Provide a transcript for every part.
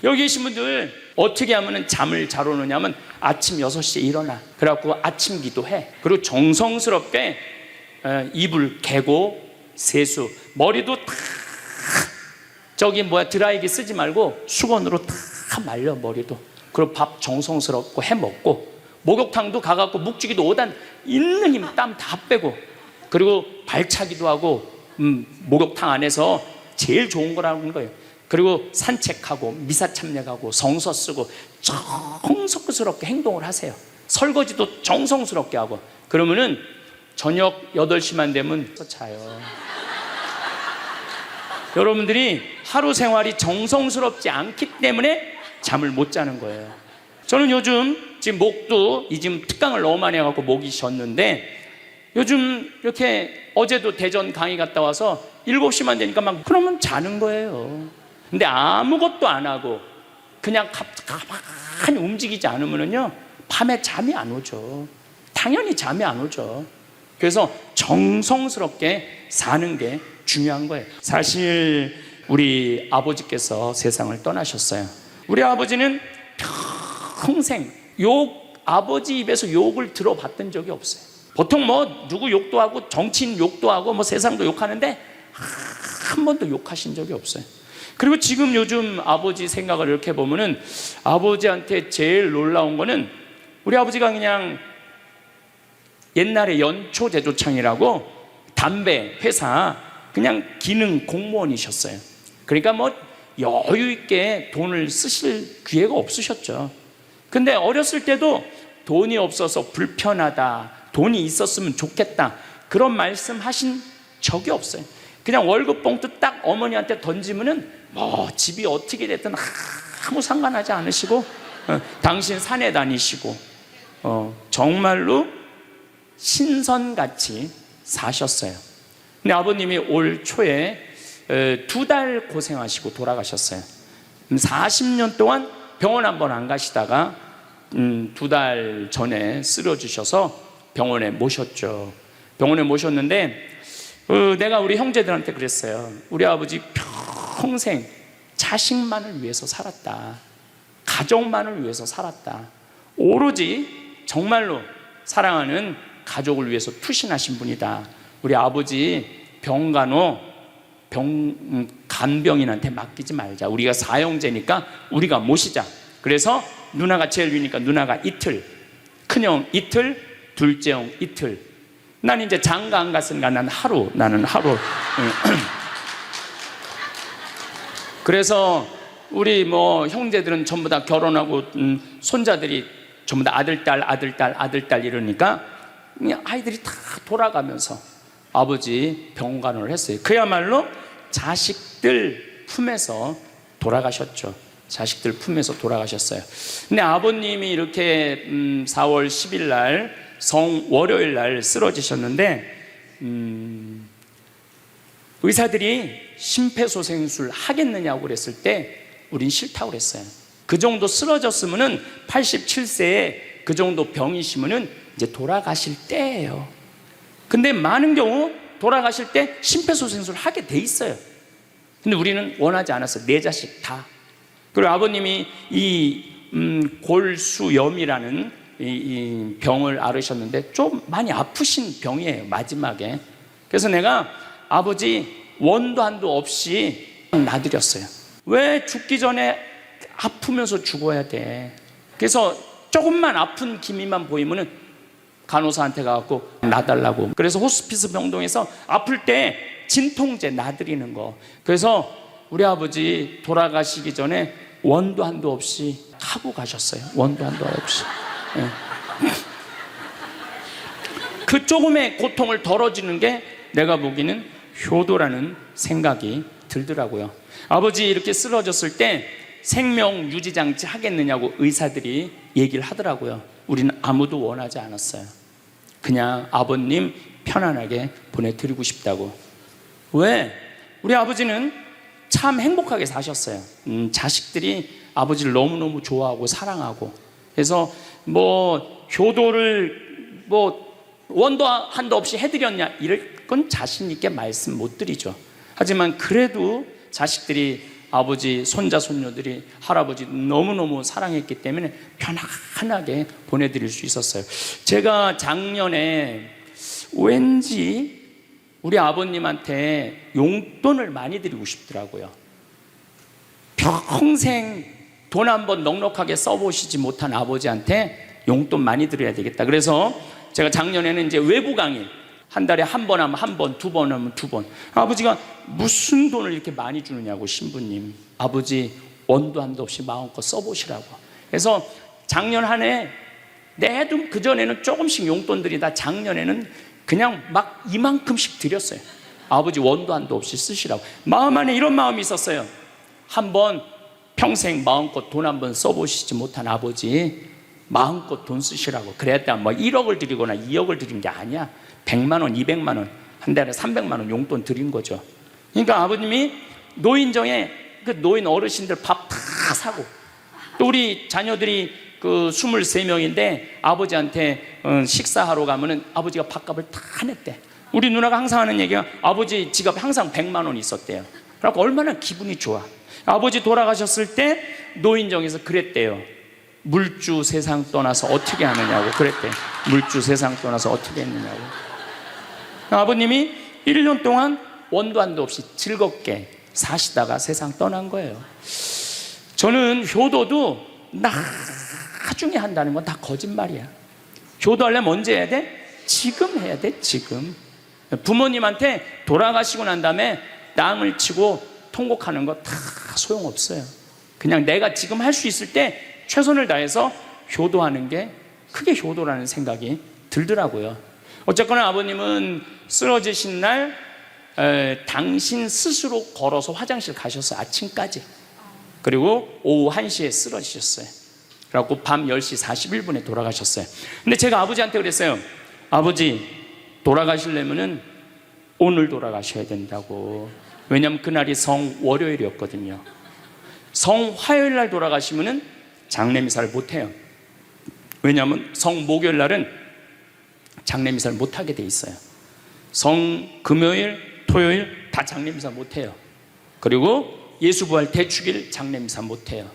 여기 계신 분들 어떻게 하면 잠을 잘 오느냐면 아침 6시에 일어나. 그래갖고 아침 기도해. 그리고 정성스럽게 이불 개고 세수, 머리도 다 드라이기 쓰지 말고 수건으로 다 말려 머리도. 그리고 밥 정성스럽고 해 먹고, 목욕탕도 가갖고 묵직이도 5단 있는 힘 땀 다 빼고, 그리고 발차기도 하고, 목욕탕 안에서 제일 좋은 거라는 거예요. 그리고 산책하고 미사 참여하고 성서 쓰고 정성스럽게 행동을 하세요. 설거지도 정성스럽게 하고. 그러면은 저녁 8시만 되면 자요. 여러분들이 하루 생활이 정성스럽지 않기 때문에 잠을 못 자는 거예요. 저는 요즘 지금 목도 지금 특강을 너무 많이 해갖고 목이 쉬었는데, 요즘 이렇게 어제도 대전 강의 갔다 와서 7시만 되니까 막 그러면 자는 거예요. 근데 아무것도 안 하고 그냥 가만히 움직이지 않으면요 밤에 잠이 안 오죠. 당연히 잠이 안 오죠. 그래서 정성스럽게 사는 게 중요한 거예요. 사실 우리 아버지께서 세상을 떠나셨어요. 우리 아버지는 평생 아버지 입에서 욕을 들어봤던 적이 없어요. 보통 누구 욕도 하고 정치인 욕도 하고 세상도 욕하는데 한 번도 욕하신 적이 없어요. 그리고 지금 요즘 아버지 생각을 이렇게 보면은 아버지한테 제일 놀라운 거는, 우리 아버지가 그냥 옛날에 연초제조창이라고 담배 회사 그냥 기능 공무원이셨어요. 그러니까 여유 있게 돈을 쓰실 기회가 없으셨죠. 근데 어렸을 때도 돈이 없어서 불편하다, 돈이 있었으면 좋겠다, 그런 말씀 하신 적이 없어요. 그냥 월급 봉투 딱 어머니한테 던지면은 집이 어떻게 됐든 아무 상관하지 않으시고, 당신 산에 다니시고, 정말로 신선같이 사셨어요. 근데 아버님이 올 초에 2달 고생하시고 돌아가셨어요. 40년 동안 병원 한번 안 가시다가 2달 전에 쓰러지셔서 병원에 모셨죠. 병원에 모셨는데 내가 우리 형제들한테 그랬어요. 우리 아버지 평생 자식만을 위해서 살았다. 가족만을 위해서 살았다. 오로지 정말로 사랑하는 가족을 위해서 투신하신 분이다. 우리 아버지 간병인한테 맡기지 말자. 우리가 사형제니까 우리가 모시자. 그래서 누나가 제일 위니까 누나가 이틀, 큰형 이틀, 둘째 형 이틀. 난 이제 장가 안 갔으니까 나는 하루. 그래서 우리 형제들은 전부 다 결혼하고 손자들이 전부 다 아들, 딸 이러니까 아이들이 다 돌아가면서 아버지 병간호를 했어요. 그야말로 자식들 품에서 돌아가셨죠. 자식들 품에서 돌아가셨어요. 근데 아버님이 이렇게 4월 10일 날 월요일 날 쓰러지셨는데, 의사들이 심폐소생술 하겠느냐고 그랬을 때 우린 싫다고 그랬어요. 그 정도 쓰러졌으면은 87세에 그 정도 병이시면은 이제 돌아가실 때예요. 근데 많은 경우 돌아가실 때 심폐소생술 하게 돼 있어요. 근데 우리는 원하지 않았어요. 4자식 다. 그리고 아버님이 이 골수염이라는 이 병을 앓으셨는데 좀 많이 아프신 병이에요, 마지막에. 그래서 내가 아버지 원도 한도 없이 놔드렸어요. 왜 죽기 전에 아프면서 죽어야 돼? 그래서 조금만 아픈 기미만 보이면은 간호사한테 가갖고 놔달라고. 그래서 호스피스 병동에서 아플 때 진통제 놔드리는 거. 그래서 우리 아버지 돌아가시기 전에 원도 한도 없이 하고 가셨어요. 원도 한도 없이. 그 조금의 고통을 덜어주는 게 내가 보기에는 효도라는 생각이 들더라고요. 아버지 이렇게 쓰러졌을 때 생명 유지장치 하겠느냐고 의사들이 얘기를 하더라고요. 우리는 아무도 원하지 않았어요. 그냥 아버님 편안하게 보내드리고 싶다고. 왜? 우리 아버지는 참 행복하게 사셨어요. 자식들이 아버지를 너무너무 좋아하고 사랑하고. 그래서 효도를 원도 한도 없이 해드렸냐, 이럴 건 자신 있게 말씀 못 드리죠. 하지만 그래도 자식들이 아버지, 손자, 손녀들이 할아버지 너무너무 사랑했기 때문에 편안하게 보내드릴 수 있었어요. 제가 작년에 왠지 우리 아버님한테 용돈을 많이 드리고 싶더라고요. 평생 돈 한번 넉넉하게 써보시지 못한 아버지한테 용돈 많이 드려야 되겠다. 그래서 제가 작년에는 이제 외부 강의 한 달에 한 번 하면 한 번, 두 번 하면 두 번. 아버지가 무슨 돈을 이렇게 많이 주느냐고, 신부님. 아버지 원도 한도 없이 마음껏 써보시라고. 그래서 작년 한 해 내도 그전에는 조금씩 용돈 드리다 작년에는 그냥 막 이만큼씩 드렸어요. 아버지 원도 한도 없이 쓰시라고. 마음 안에 이런 마음이 있었어요. 한번 평생 마음껏 돈 한번 써보시지 못한 아버지 마음껏 돈 쓰시라고. 그랬다 뭐 1억을 드리거나 2억을 드린 게 아니야. 100만 원, 200만 원, 한 달에 300만 원 용돈 드린 거죠. 그러니까 아버님이 노인정에 그 노인 어르신들 밥 다 사고, 또 우리 자녀들이 그 23명인데 아버지한테 식사하러 가면은 아버지가 밥값을 다 냈대. 우리 누나가 항상 하는 얘기가 아버지 지갑에 항상 100만 원이 있었대요. 그래서 얼마나 기분이 좋아. 아버지 돌아가셨을 때 노인정에서 그랬대요. 물주 세상 떠나서 어떻게 하느냐고 그랬대. 물주 세상 떠나서 어떻게 했느냐고. 아버님이 1년 동안 원도 한도 없이 즐겁게 사시다가 세상 떠난 거예요. 저는 효도도 나중에 한다는 건 다 거짓말이야. 효도하려면 언제 해야 돼? 지금 해야 돼, 지금. 부모님한테 돌아가시고 난 다음에 땅을 치고 통곡하는 거 다 소용없어요. 그냥 내가 지금 할 수 있을 때 최선을 다해서 효도하는 게 크게 효도라는 생각이 들더라고요. 어쨌거나 아버님은 쓰러지신 날 당신 스스로 걸어서 화장실 가셔서 아침까지, 그리고 오후 1시에 쓰러지셨어요. 그래갖고 밤 10시 41분에 돌아가셨어요. 근데 제가 아버지한테 그랬어요. 아버지 돌아가시려면은 오늘 돌아가셔야 된다고. 왜냐면 그날이 성월요일이었거든요. 성화요일 날 돌아가시면은 장례미사를 못해요. 왜냐하면 성목요일 날은 장례미사를 못하게 돼 있어요. 성금요일, 토요일 다 장례미사 못해요. 그리고 예수부활 대축일 장례미사 못해요.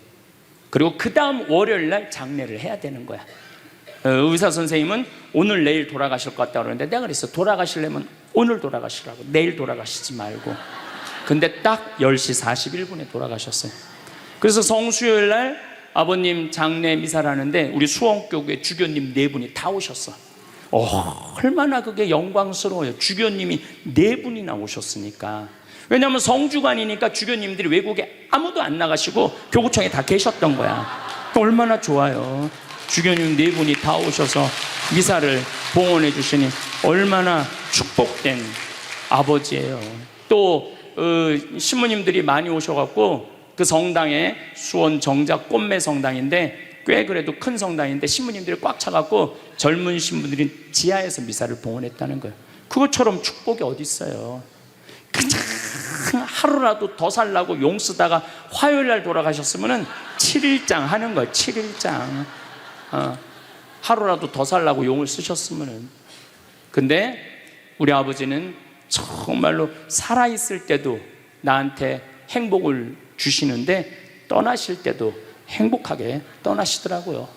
그리고 그 다음 월요일 날 장례를 해야 되는 거야. 의사 선생님은 오늘 내일 돌아가실 것 같다고 그러는데 내가 그랬어. 돌아가시려면 오늘 돌아가시라고, 내일 돌아가시지 말고. 근데 딱 10시 41분에 돌아가셨어요. 그래서 성수요일 날 아버님 장례 미사를 하는데 우리 수원교회 주교님 4분이 다 오셨어. 얼마나 그게 영광스러워요. 주교님이 4분이나 오셨으니까. 왜냐하면 성주관이니까 주교님들이 외국에 아무도 안 나가시고 교구청에 다 계셨던 거야. 얼마나 좋아요. 주교님 4분이 다 오셔서 미사를 봉헌해 주시니 얼마나 축복된 아버지예요. 또 신부님들이 많이 오셔갖고 그 성당에 수원 정작 꽃매 성당인데 꽤 그래도 큰 성당인데 신부님들이 꽉 차갖고 젊은 신부들이 지하에서 미사를 봉헌했다는 거예요. 그것처럼 축복이 어디 있어요. 그냥 하루라도 더 살라고 용 쓰다가 화요일 날 돌아가셨으면은 7일장 하는 거예요. 7일장. 하루라도 더 살라고 용을 쓰셨으면은. 근데 우리 아버지는 정말로 살아있을 때도 나한테 행복을 주시는데 떠나실 때도 행복하게 떠나시더라고요.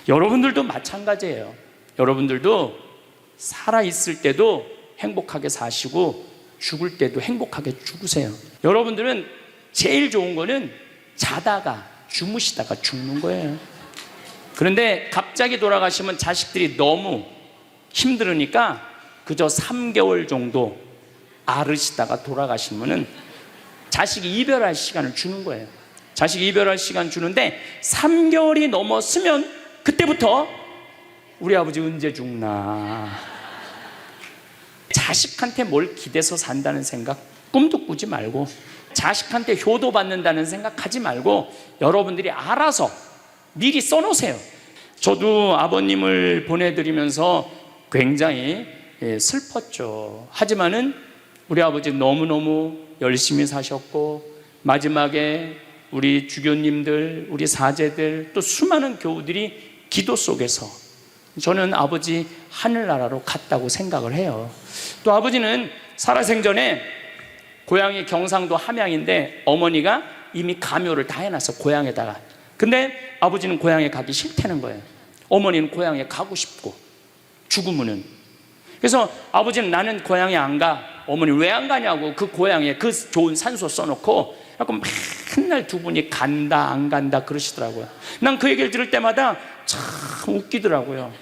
여러분들도 마찬가지예요. 여러분들도 살아있을 때도 행복하게 사시고 죽을 때도 행복하게 죽으세요. 여러분들은 제일 좋은 거는 자다가 주무시다가 죽는 거예요. 그런데 갑자기 돌아가시면 자식들이 너무 힘들으니까 그저 3개월 정도 앓으시다가 돌아가시면은 자식이 이별할 시간을 주는 거예요. 자식이 이별할 시간 주는데 3개월이 넘었으면 그때부터 우리 아버지 언제 죽나. 자식한테 뭘 기대서 산다는 생각 꿈도 꾸지 말고, 자식한테 효도받는다는 생각하지 말고 여러분들이 알아서 미리 써놓으세요. 저도 아버님을 보내드리면서 굉장히 슬펐죠. 하지만은 우리 아버지 너무너무 열심히 사셨고 마지막에 우리 주교님들, 우리 사제들, 또 수많은 교우들이 기도 속에서 저는 아버지 하늘나라로 갔다고 생각을 해요. 또 아버지는 살아생전에 고향이 경상도 함양인데 어머니가 이미 감요를 다 해놨어, 고향에다가. 근데 아버지는 고향에 가기 싫다는 거예요. 어머니는 고향에 가고 싶고, 죽으면은. 그래서 아버지는 나는 고향에 안 가. 어머니 왜 안 가냐고, 그 고향에 그 좋은 산소 써놓고 맨날 두 분이 간다 안 간다 그러시더라고요. 난 그 얘기를 들을 때마다 참 웃기더라고요.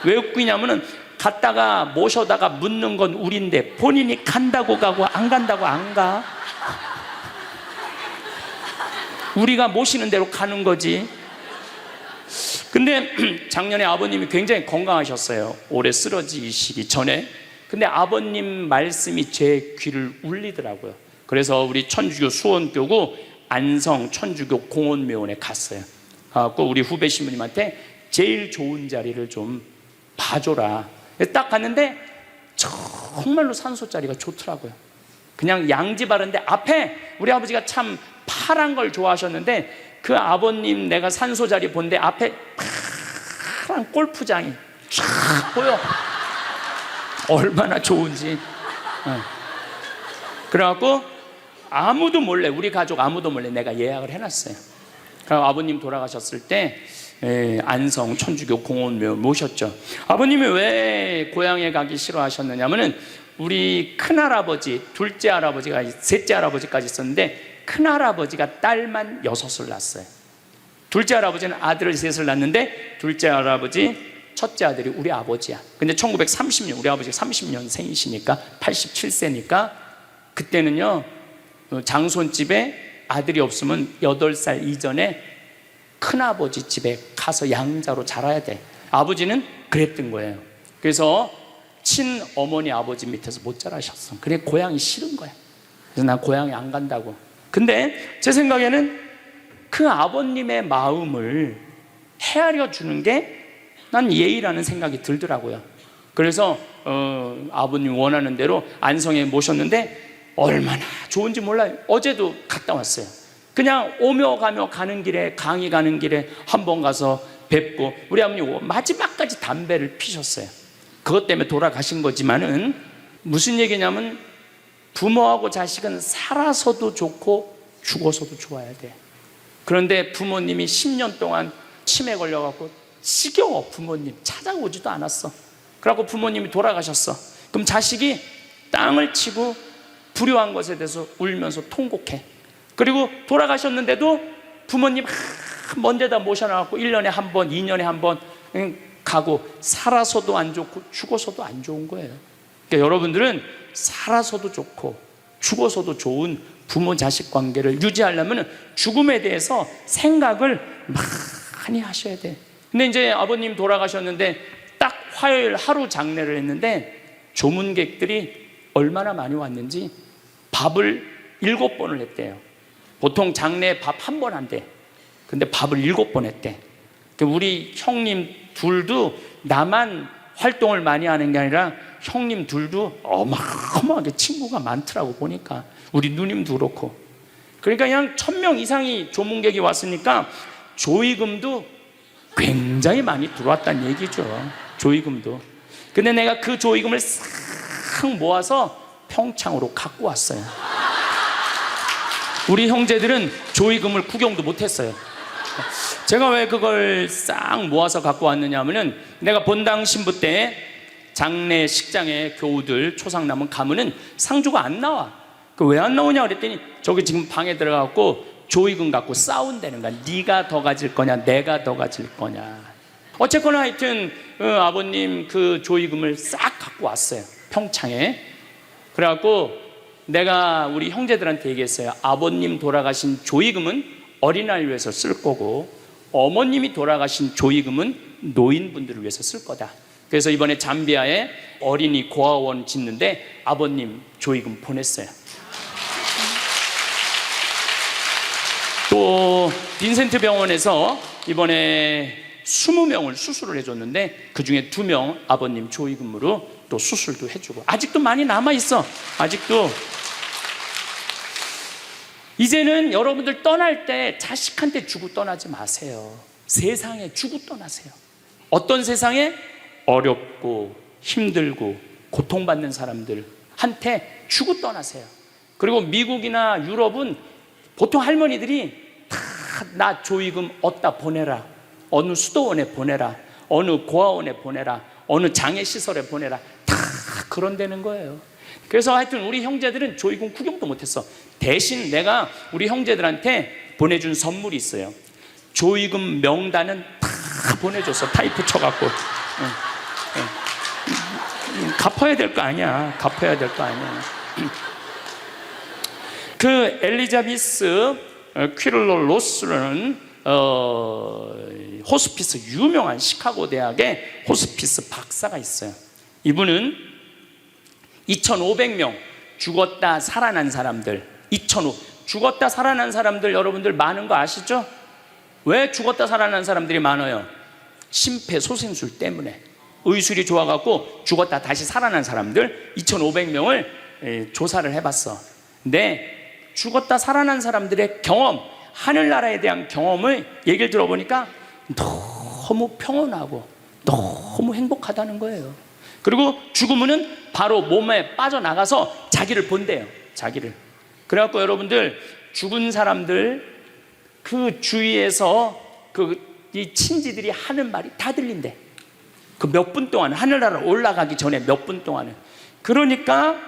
왜 웃기냐면은 갔다가 모셔다가 묻는 건 우린데 본인이 간다고 가고 안 간다고 안 가. 우리가 모시는 대로 가는 거지. 근데 작년에 아버님이 굉장히 건강하셨어요. 올해 쓰러지시기 전에. 근데 아버님 말씀이 제 귀를 울리더라고요. 그래서 우리 천주교 수원교구 안성 천주교 공원묘원에 갔어요. 꼭 우리 후배 신부님한테 제일 좋은 자리를 좀 봐줘라. 딱 갔는데 정말로 산소 자리가 좋더라고요. 그냥 양지 바른데 앞에 우리 아버지가 참 파란 걸 좋아하셨는데 그 아버님 내가 산소 자리 본데 앞에 파란 골프장이 쫙 보여. 얼마나 좋은지. 그래갖고 아무도 몰래, 우리 가족 아무도 몰래 내가 예약을 해놨어요. 그리고 아버님 돌아가셨을 때 안성 천주교 공원묘 모셨죠. 아버님이 왜 고향에 가기 싫어하셨느냐면은 우리 큰할아버지, 둘째 할아버지가, 셋째 할아버지까지 있었는데 큰할아버지가 딸만 6을 낳았어요. 둘째 할아버지는 아들을 3을 낳았는데 둘째 할아버지 첫째 아들이 우리 아버지야. 근데 1930년, 우리 아버지가 30년생이시니까 87세니까 그때는요, 장손집에 아들이 없으면 8살 이전에 큰아버지 집에 가서 양자로 자라야 돼. 아버지는 그랬던 거예요. 그래서 친어머니 아버지 밑에서 못 자라셨어. 그래 고향이 싫은 거야. 그래서 난 고향에 안 간다고. 근데 제 생각에는 그 아버님의 마음을 헤아려 주는 게 난 예의라는 생각이 들더라고요. 그래서 아버님 원하는 대로 안성에 모셨는데 얼마나 좋은지 몰라요. 어제도 갔다 왔어요. 그냥 오며 가며 가는 길에, 강의 가는 길에 한번 가서 뵙고, 우리 아버님 마지막까지 담배를 피셨어요. 그것 때문에 돌아가신 거지만은 무슨 얘기냐면 부모하고 자식은 살아서도 좋고 죽어서도 좋아야 돼. 그런데 부모님이 10년 동안 치매 걸려갖고 지겨워. 부모님 찾아오지도 않았어. 그래갖고 부모님이 돌아가셨어. 그럼 자식이 땅을 치고 불효한 것에 대해서 울면서 통곡해. 그리고 돌아가셨는데도 부모님 먼 데다 모셔놔갖고 1년에 한 번, 2년에 한 번 가고, 살아서도 안 좋고 죽어서도 안 좋은 거예요. 그러니까 여러분들은 살아서도 좋고 죽어서도 좋은 부모 자식 관계를 유지하려면 죽음에 대해서 생각을 많이 하셔야 돼. 근데 이제 아버님 돌아가셨는데 딱 화요일 하루 장례를 했는데 조문객들이 얼마나 많이 왔는지 밥을 7번을 했대요. 보통 장례 밥 1번 한대. 근데 밥을 7번 했대. 우리 형님 둘도 나만 활동을 많이 하는 게 아니라 형님 둘도 어마어마하게 친구가 많더라고 보니까. 우리 누님도 그렇고. 그러니까 그냥 1000명 이상이 조문객이 왔으니까 조의금도 굉장히 많이 들어왔다는 얘기죠. 조의금도. 근데 내가 그 조의금을 싹 모아서 평창으로 갖고 왔어요. 우리 형제들은 조의금을 구경도 못했어요. 제가 왜 그걸 싹 모아서 갖고 왔느냐 하면은 내가 본당 신부 때 장례식장에 교우들 초상 남은 가면은 상주가 안 나와. 왜 안 나오냐 그랬더니 저기 지금 방에 들어가고 조의금 갖고 싸운다는 거야. 네가 더 가질 거냐 내가 더 가질 거냐. 어쨌거나 하여튼 아버님 그 조의금을 싹 갖고 왔어요. 평창에. 그래갖고 내가 우리 형제들한테 얘기했어요. 아버님 돌아가신 조의금은 어린아이를 위해서 쓸 거고 어머님이 돌아가신 조의금은 노인분들을 위해서 쓸 거다. 그래서 이번에 잠비아에 어린이 고아원 짓는데 아버님 조의금 보냈어요. 또 빈센트 병원에서 이번에 20명을 수술을 해줬는데 그중에 2명 아버님 조의금으로 또 수술도 해주고, 아직도 많이 남아있어. 아직도. 이제는 여러분들 떠날 때 자식한테 주고 떠나지 마세요. 세상에 주고 떠나세요. 어떤 세상에? 어렵고 힘들고 고통받는 사람들한테 주고 떠나세요. 그리고 미국이나 유럽은 보통 할머니들이 다 나 조의금 어디다 보내라, 어느 수도원에 보내라, 어느 고아원에 보내라, 어느 장애시설에 보내라, 다 그런다는 거예요. 그래서 하여튼 우리 형제들은 조의금 구경도 못했어. 대신 내가 우리 형제들한테 보내준 선물이 있어요. 조의금 명단은 다 보내줬어. 타이프 쳐갖고. 갚아야 될 거 아니야. 갚아야 될 거 아니야. 그 엘리자베스 퀴를러 로스라는 호스피스, 유명한 시카고 대학의 호스피스 박사가 있어요. 이분은 2,500명 죽었다 살아난 사람들, 죽었다 살아난 사람들 여러분들 많은 거 아시죠? 왜 죽었다 살아난 사람들이 많아요? 심폐소생술 때문에. 의술이 좋아갖고 죽었다 다시 살아난 사람들 2,500명을 조사를 해봤어. 근데 죽었다 살아난 사람들의 경험, 하늘나라에 대한 경험을 얘기를 들어보니까 너무 평온하고 너무 행복하다는 거예요. 그리고 죽으면은 바로 몸에 빠져나가서 자기를 본대요. 자기를. 그래갖고 여러분들 죽은 사람들 그 주위에서 이 친지들이 하는 말이 다 들린대. 그 몇 분 동안, 하늘나라 올라가기 전에 몇 분 동안은. 그러니까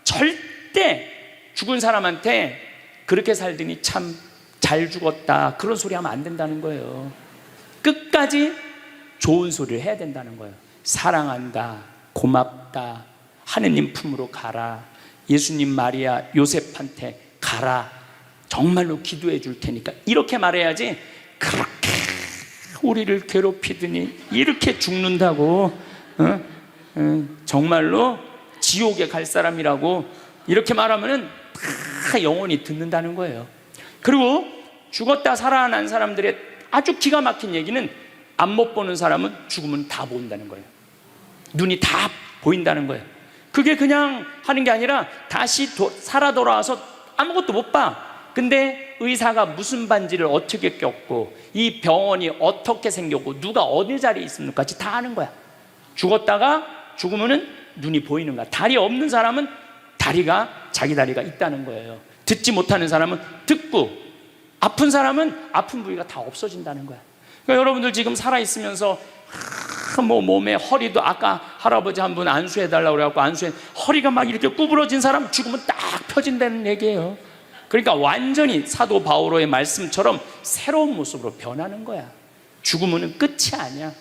절대 죽은 사람한테 그렇게 살더니 참 잘 죽었다 그런 소리 하면 안 된다는 거예요. 끝까지 좋은 소리를 해야 된다는 거예요. 사랑한다, 고맙다, 하느님 품으로 가라, 예수님, 마리아, 요셉한테 가라, 정말로 기도해 줄 테니까, 이렇게 말해야지. 그렇게 우리를 괴롭히더니 이렇게 죽는다고, 정말로 지옥에 갈 사람이라고 이렇게 말하면은 다 영원히 듣는다는 거예요. 그리고 죽었다 살아난 사람들의 아주 기가 막힌 얘기는, 안 못 보는 사람은 죽으면 다 보인다는 거예요. 눈이 다 보인다는 거예요. 그게 그냥 하는 게 아니라 다시 살아 돌아와서 아무것도 못 봐. 근데 의사가 무슨 반지를 어떻게 꼈고, 이 병원이 어떻게 생겼고, 누가 어느 자리에 있습니까? 다 아는 거야. 죽었다가 죽으면은 눈이 보이는 거야. 다리 없는 사람은 자기 다리가 있다는 거예요. 듣지 못하는 사람은 듣고, 아픈 사람은 아픈 부위가 다 없어진다는 거야. 그러니까 여러분들 지금 살아있으면서 몸에 허리도, 아까 할아버지 한 분 안수해달라고 그래갖고 허리가 막 이렇게 구부러진 사람 죽으면 딱 펴진다는 얘기예요. 그러니까 완전히 사도 바오로의 말씀처럼 새로운 모습으로 변하는 거야. 죽으면 끝이 아니야.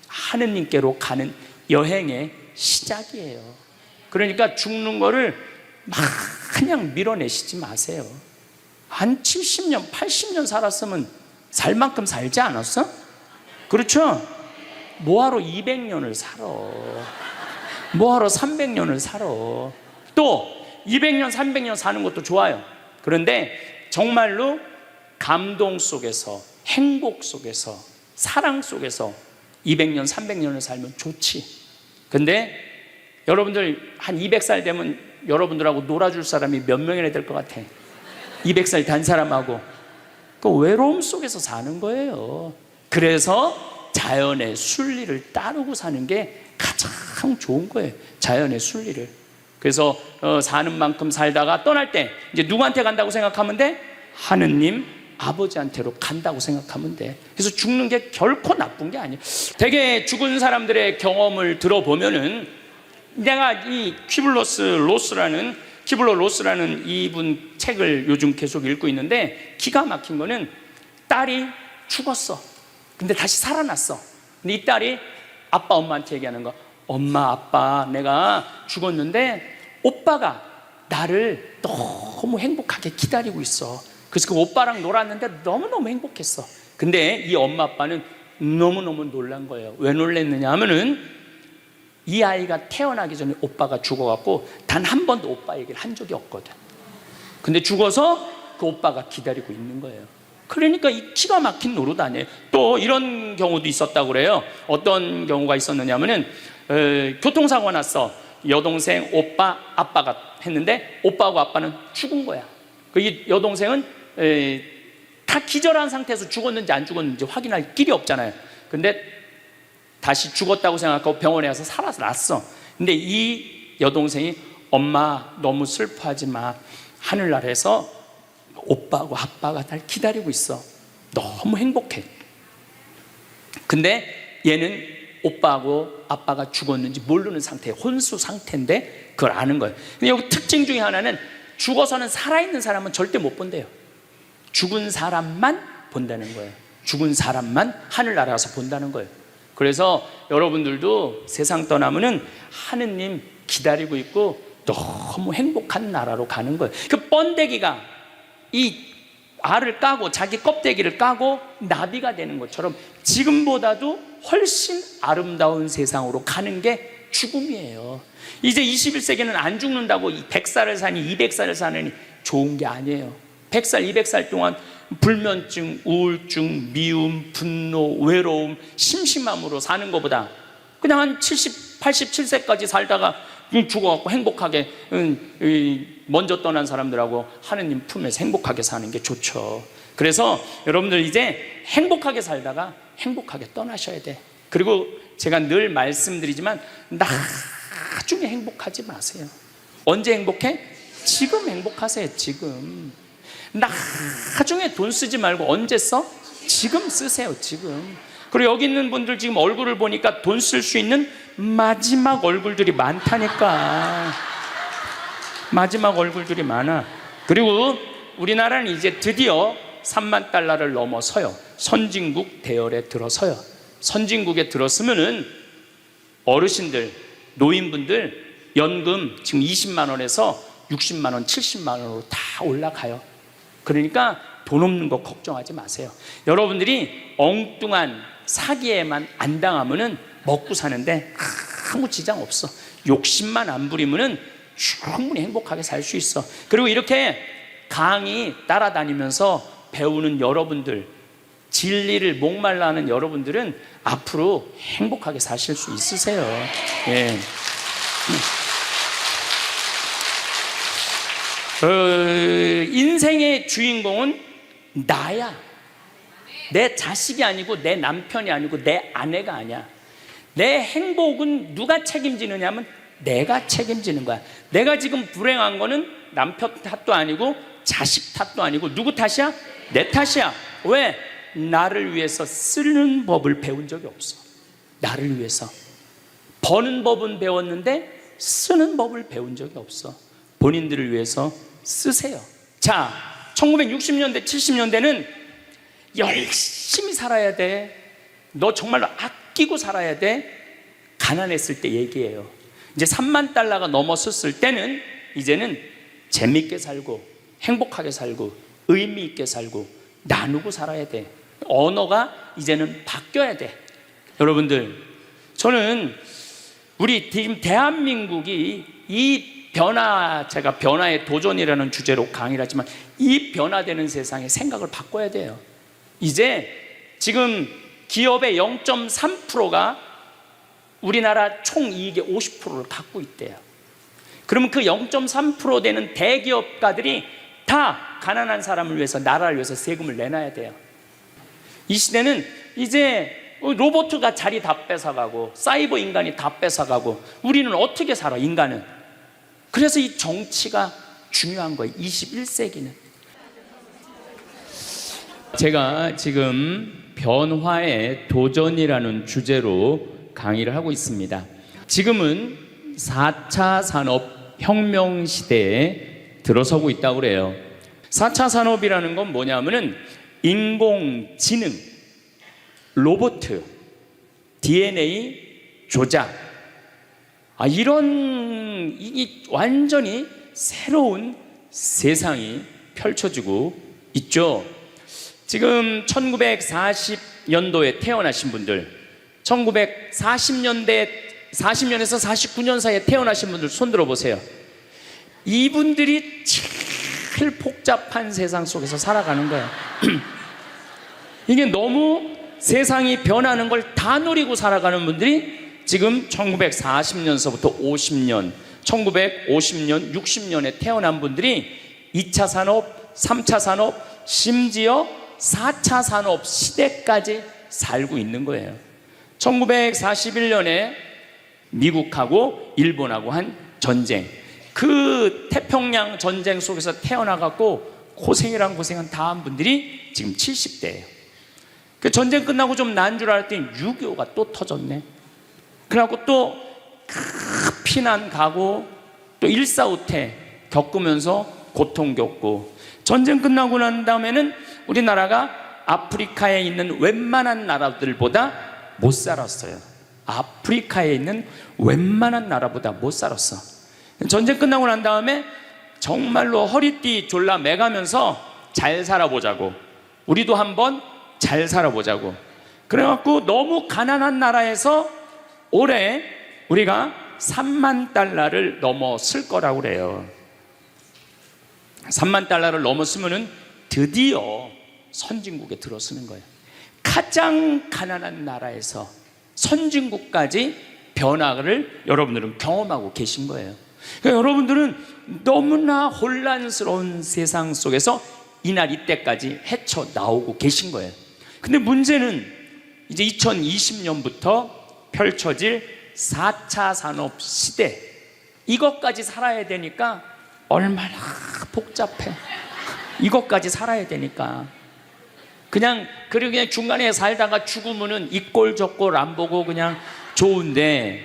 하느님께로 가는 여행의 시작이에요. 그러니까 죽는 거를 막 그냥 밀어내시지 마세요. 한 70년, 80년 살았으면 살 만큼 살지 않았어? 그렇죠? 뭐하러 200년을 살아? 뭐하러 300년을 살아? 또 200년, 300년 사는 것도 좋아요. 그런데 정말로 감동 속에서, 행복 속에서, 사랑 속에서 200년, 300년을 살면 좋지. 근데 여러분들 한 200살 되면 여러분들하고 놀아줄 사람이 몇 명이나 될 것 같아? 200살 단 사람하고. 그 외로움 속에서 사는 거예요. 그래서 자연의 순리를 따르고 사는 게 가장 좋은 거예요. 자연의 순리를. 그래서 사는 만큼 살다가 떠날 때 이제 누구한테 간다고 생각하면 돼? 하느님 아버지한테로 간다고 생각하면 돼. 그래서 죽는 게 결코 나쁜 게 아니에요. 되게 죽은 사람들의 경험을 들어보면은, 내가 이 퀴블러 로스라는 이분 책을 요즘 계속 읽고 있는데, 기가 막힌 거는 딸이 죽었어. 근데 다시 살아났어. 근데 이 딸이 아빠 엄마한테 얘기하는 거, 엄마 아빠 내가 죽었는데 오빠가 나를 너무 행복하게 기다리고 있어. 그래서 그 오빠랑 놀았는데 너무너무 행복했어. 근데 이 엄마 아빠는 너무너무 놀란 거예요. 왜 놀랐느냐 하면은, 이 아이가 태어나기 전에 오빠가 죽어갖고 단 한 번도 오빠 얘기를 한 적이 없거든. 근데 죽어서 그 오빠가 기다리고 있는 거예요. 그러니까 이 기가 막힌 노릇 아니에요. 또 이런 경우도 있었다고 그래요. 어떤 경우가 있었느냐면은, 교통사고 났어. 여동생, 오빠, 아빠가 했는데 오빠하고 아빠는 죽은 거야. 그 여동생은 다 기절한 상태에서 죽었는지 안 죽었는지 확인할 길이 없잖아요. 근데 다시 죽었다고 생각하고 병원에 가서 살아났어. 근데 이 여동생이, 엄마 너무 슬퍼하지 마. 하늘나라에서 오빠하고 아빠가 날 기다리고 있어. 너무 행복해. 근데 얘는 오빠하고 아빠가 죽었는지 모르는 상태, 혼수 상태인데 그걸 아는 거예요. 근데 여기 특징 중에 하나는 죽어서는 살아있는 사람은 절대 못 본대요. 죽은 사람만 본다는 거예요. 죽은 사람만 하늘나라 가서 본다는 거예요. 그래서 여러분들도 세상 떠나면은 하느님 기다리고 있고 너무 행복한 나라로 가는 거예요. 그 번데기가 이 알을 까고 자기 껍데기를 까고 나비가 되는 것처럼 지금보다도 훨씬 아름다운 세상으로 가는 게 죽음이에요. 이제 21세기는 안 죽는다고 100살을 사니 200살을 사느니 좋은 게 아니에요. 100살, 200살 동안 불면증, 우울증, 미움, 분노, 외로움, 심심함으로 사는 것보다 그냥 한 70, 87세까지 살다가 죽어갖고 행복하게 먼저 떠난 사람들하고 하느님 품에서 행복하게 사는 게 좋죠. 그래서 여러분들 이제 행복하게 살다가 행복하게 떠나셔야 돼. 그리고 제가 늘 말씀드리지만 나중에 행복하지 마세요. 언제 행복해? 지금 행복하세요. 지금. 나중에 돈 쓰지 말고 언제 써? 지금 쓰세요. 지금. 그리고 여기 있는 분들 지금 얼굴을 보니까 돈 쓸 수 있는 마지막 얼굴들이 많다니까. 마지막 얼굴들이 많아. 그리고 우리나라는 이제 드디어 3만 달러를 넘어서요. 선진국 대열에 들어서요. 선진국에 들었으면은 어르신들, 노인분들 연금 지금 20만 원에서 60만 원, 70만 원으로 다 올라가요. 그러니까 돈 없는 거 걱정하지 마세요. 여러분들이 엉뚱한 사기에만 안 당하면은 먹고 사는데 아무 지장 없어. 욕심만 안 부리면은 충분히 행복하게 살 수 있어. 그리고 이렇게 강의 따라다니면서 배우는 여러분들, 진리를 목말라 하는 여러분들은 앞으로 행복하게 사실 수 있으세요. 예. 인생의 주인공은 나야. 내 자식이 아니고 내 남편이 아니고 내 아내가 아니야. 내 행복은 누가 책임지느냐 하면 내가 책임지는 거야. 내가 지금 불행한 거는 남편 탓도 아니고 자식 탓도 아니고 누구 탓이야? 내 탓이야. 왜? 나를 위해서 쓰는 법을 배운 적이 없어. 나를 위해서 버는 법은 배웠는데 쓰는 법을 배운 적이 없어. 본인들을 위해서 쓰세요. 자, 1960년대 70년대는 열심히 살아야 돼. 너 정말로 아끼고 살아야 돼. 가난했을 때 얘기예요. 이제 3만 달러가 넘었을 때는 이제는 재밌게 살고 행복하게 살고 의미 있게 살고 나누고 살아야 돼. 언어가 이제는 바뀌어야 돼. 여러분들, 저는 우리 지금 대한민국이 이 변화, 제가 변화의 도전이라는 주제로 강의를 하지만 이 변화되는 세상에 생각을 바꿔야 돼요. 이제 지금 기업의 0.3%가 우리나라 총 이익의 50%를 갖고 있대요. 그러면 그 0.3% 되는 대기업가들이 다 가난한 사람을 위해서, 나라를 위해서 세금을 내놔야 돼요. 이 시대는 이제 로봇가 자리 다 뺏어가고 사이버 인간이 다 뺏어가고 우리는 어떻게 살아, 인간은? 그래서 이 정치가 중요한 거예요. 21세기는. 제가 지금 변화의 도전이라는 주제로 강의를 하고 있습니다. 지금은 4차 산업혁명 시대에 들어서고 있다고 그래요. 4차 산업이라는 건 뭐냐면은 인공지능, 로봇, DNA 조작, 이런 이 완전히 새로운 세상이 펼쳐지고 있죠. 지금 1940년도에 태어나신 분들, 1940년대 40년에서 49년 사이에 태어나신 분들 손 들어보세요. 이분들이 제일 복잡한 세상 속에서 살아가는 거예요. 이게 너무 세상이 변하는 걸 다 노리고 살아가는 분들이 지금 1940년서부터 50년, 1950년, 60년에 태어난 분들이 2차 산업, 3차 산업, 심지어 4차 산업 시대까지 살고 있는 거예요. 1941년에 미국하고 일본하고 한 전쟁, 그 태평양 전쟁 속에서 태어나갖고 고생이란 고생은 다 한 분들이 지금 70대예요. 그 전쟁 끝나고 좀 나은 줄 알았더니 6.25가 또 터졌네. 그래갖고 또 피난 가고 또 일사후퇴 겪으면서 고통 겪고, 전쟁 끝나고 난 다음에는 우리나라가 아프리카에 있는 웬만한 나라들보다 못 살았어요. 아프리카에 있는 웬만한 나라보다 못 살았어. 전쟁 끝나고 난 다음에 정말로 허리띠 졸라 매가면서 잘 살아보자고, 우리도 한번 잘 살아보자고, 그래갖고 너무 가난한 나라에서 올해 우리가 3만 달러를 넘었을 거라고 그래요. 3만 달러를 넘었으면은 드디어 선진국에 들어서는 거예요. 가장 가난한 나라에서 선진국까지 변화를 여러분들은 경험하고 계신 거예요. 그러니까 여러분들은 너무나 혼란스러운 세상 속에서 이날 이때까지 헤쳐나오고 계신 거예요. 근데 문제는 이제 2020년부터 펼쳐질 4차 산업 시대, 이것까지 살아야 되니까 얼마나 복잡해. 이것까지 살아야 되니까 그냥 중간에 살다가 죽으면은 이 꼴 저 꼴 안 보고 그냥 좋은데,